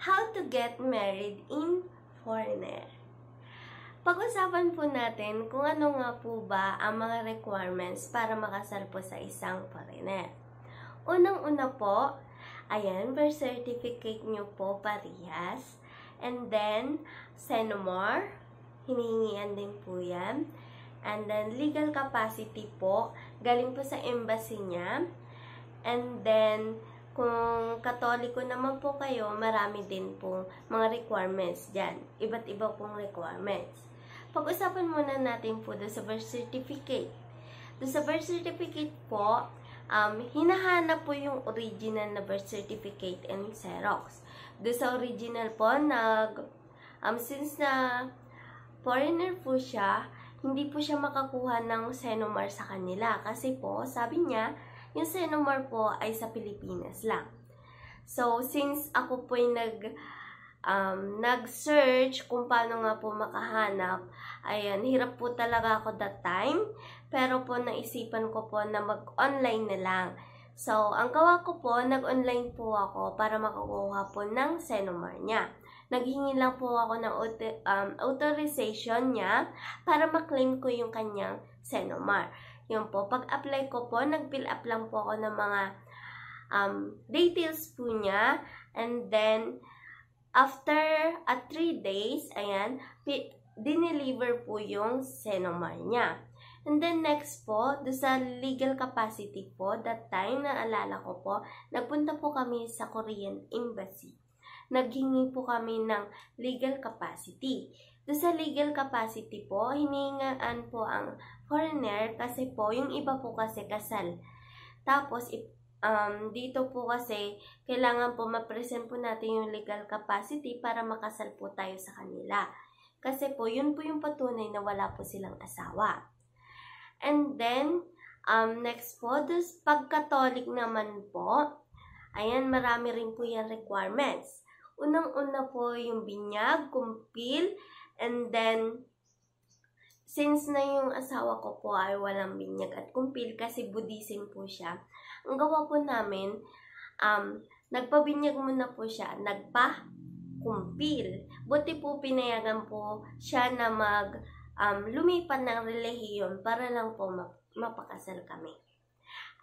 How to get married in foreigner. Pag-usapan po natin kung ano nga po ba ang mga requirements para makasal po sa isang foreigner. Unang-una po, ayan, birth certificate nyo po parehas. And then, Senomar, hinihingian din po yan. And then, legal capacity po, galing po sa embassy niya. And then, kung Katoliko naman po kayo, marami din po mga requirements dyan. Iba't iba pong requirements. Pag-usapan muna natin po doon sa birth certificate. Doon sa birth certificate po, hinahanap po yung original na birth certificate and Xerox. Doon sa original po, since na foreigner po siya, hindi po siya makakuha ng Senomar sa kanila. Kasi po, sabi niya, yung Senomar po ay sa Pilipinas lang. So, since ako po ay nag-search kung paano nga po makahanap, ayan, hirap po talaga ako that time. Pero po, naisipan ko po na mag-online na lang. So, ang gawa ko po, nag-online po ako para makakuha po ng Senomar niya. Naghingi lang po ako ng authorization niya para maklaim ko yung kanyang Senomar. Yun po, pag-apply ko po, nag-fill up lang po ako ng mga details po niya. And then, after 3 days, ayan, dineliver po yung Senomar niya. And then, next po, do sa legal capacity po, that time, naalala ko po, nagpunta po kami sa Korean Embassy. Naghingi po kami ng legal capacity. Do sa legal capacity po, hiningaan po ang foreigner kasi po, yung iba po kasi kasal. Tapos, dito po kasi, kailangan po ma-present po natin yung legal capacity para makasal po tayo sa kanila. Kasi po, yun po yung patunay na wala po silang asawa. And then, next po, pag-Catholic naman po, ayan, marami rin po yung requirements. Unang-una po yung binyag, kumpil, and then, since na yung asawa ko po ay walang binyag at kumpil kasi Buddhism po siya, ang gawa po namin, nagpabinyag muna po siya, nagpa-kumpil. Buti po pinayagan po siya na lumipat ng relihiyon para lang po mapakasal kami.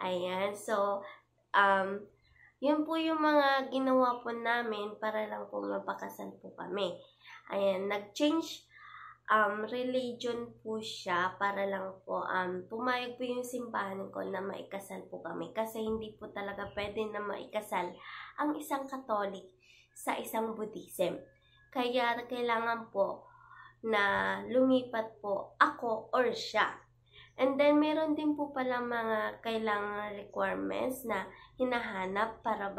Ayan, so, yun po yung mga ginawa po namin para lang po mapakasal po kami. Ayan, nag-change religion po siya para lang po pumayag po yung simbahan ko na maikasal po kami. Kasi hindi po talaga pwede na maikasal ang isang Katolik sa isang Buddhism. Kaya kailangan po na lumipat po ako or siya. And then, meron din po pala mga kailangan requirements na hinahanap para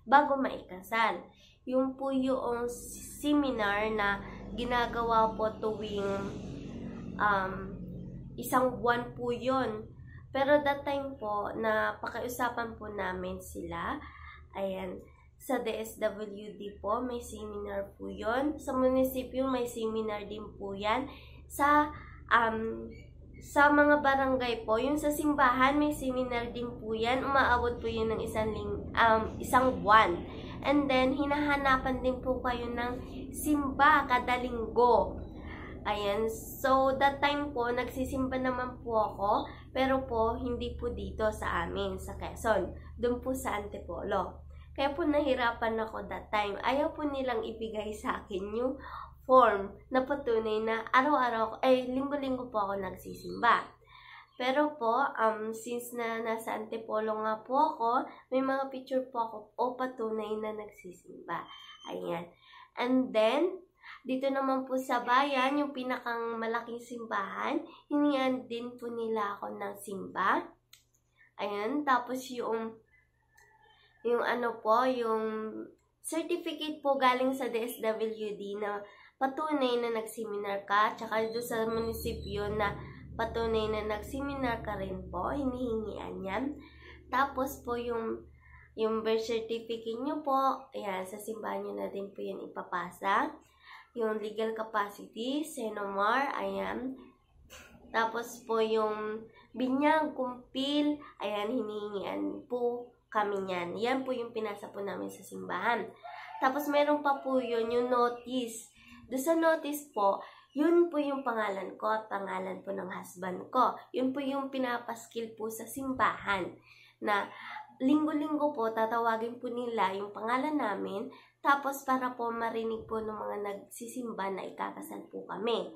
bago maikasal. Yung po yung seminar na ginagawa po tuwing isang buwan po yun. Pero that time po, na pakiusapan po namin sila. Ayan, sa DSWD po, may seminar po yun. Sa munisipyo, may seminar din po yan. Sa mga barangay po, yung sa simbahan, may seminar din po yan. Umaabot po yun ng isang buwan. And then, hinahanapan din po kayo ng simba kada linggo. Ayan. So, that time po, nagsisimba naman po ako. Pero po, hindi po dito sa amin, sa Quezon. Doon po sa Antipolo. Kaya po, nahirapan ako that time. Ayaw po nilang ibigay sa akin yung form na patunay na araw-araw, linggo-linggo po ako nagsisimba. Pero po, since na nasa Antipolo nga po ako, may mga picture po ako patunay na nagsisimba. Ayan. And then, dito naman po sa bayan, yung pinakang malaking simbahan, hinihan din po nila ako ng simba. Ayan. Tapos yung certificate po galing sa DSWD na patunay na nag-seminar ka, tsaka doon sa munisipyo na patunay na nag-seminar ka rin po, hinihingian yan. Tapos po yung birth certificate nyo po, ayan, sa simbahan nyo na din po yan ipapasa. Yung legal capacity, Senomar, ayan. Tapos po yung binyag, kumpil, ayan, hinihingian po kami niyan. Yan po yung pinasa po namin sa simbahan. Tapos meron pa po yun, yung notice. Doon sa notice po, yun po yung pangalan ko at pangalan po ng husband ko. Yun po yung pinapaskil po sa simbahan na linggo-linggo po tatawagin po nila yung pangalan namin, tapos para po marinig po ng mga nagsisimba na ikakasal po kami.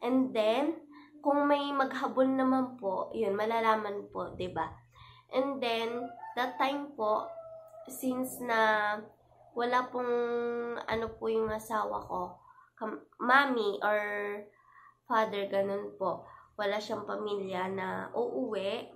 And then, kung may maghabol naman po, yun, malalaman po, 'di ba? And then, that time po, since na wala pong ano po yung asawa ko, mami or father, ganun po, wala siyang pamilya na uuwi,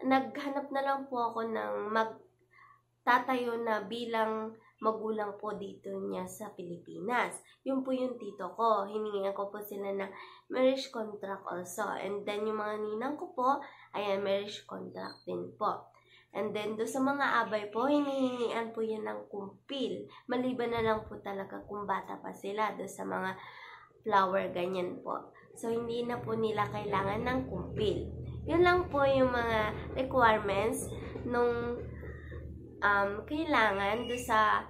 naghanap na lang po ako ng magtatayo na bilang magulang po dito niya sa Pilipinas. Yun po yung tito ko. Hiningihan ko po sila ng marriage contract also. And then yung mga ninang ko po, ayan, marriage contract din po. And then, do sa mga abay po, hinihingian po yan ng kumpil. Maliban na lang po talaga kung bata pa sila do sa mga flower, ganyan po. So, hindi na po nila kailangan ng kumpil. Yun lang po yung mga requirements nung kailangan do sa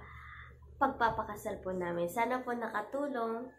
pagpapakasal po namin. Sana po nakatulong.